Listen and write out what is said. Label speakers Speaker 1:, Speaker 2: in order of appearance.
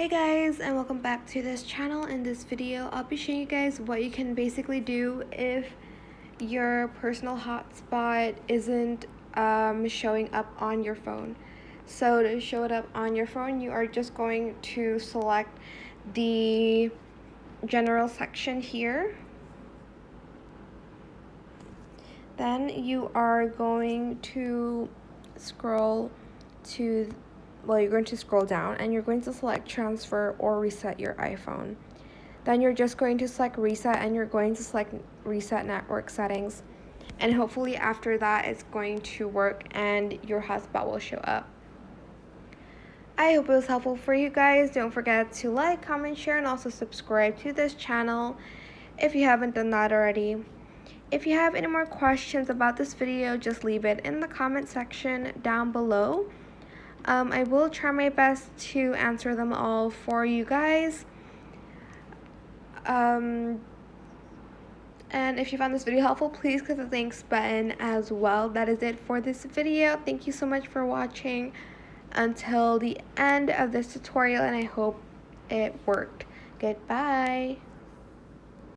Speaker 1: Hey guys, and welcome back to this channel. In this video I'll be showing you guys what you can basically do if your personal hotspot isn't showing up on your phone. So to show it up on your phone, you are just going to select the general section here. Then you are going to scroll to you're going to scroll down and you're going to select transfer or reset your iPhone. Then you're just going to select reset and you're going to select reset network settings, and hopefully after that it's going to work and your hotspot will show up. I hope it was helpful for you guys. Don't forget to like, comment, share, and also subscribe to this channel if you haven't done that already. If you have any more questions about this video, just leave it in the comment section down below. I will try my best to answer them all for you guys. And if you found this video helpful, please click the thanks button as well. That is it for this video. Thank you so much for watching until the end of this tutorial, and I hope it worked. Goodbye.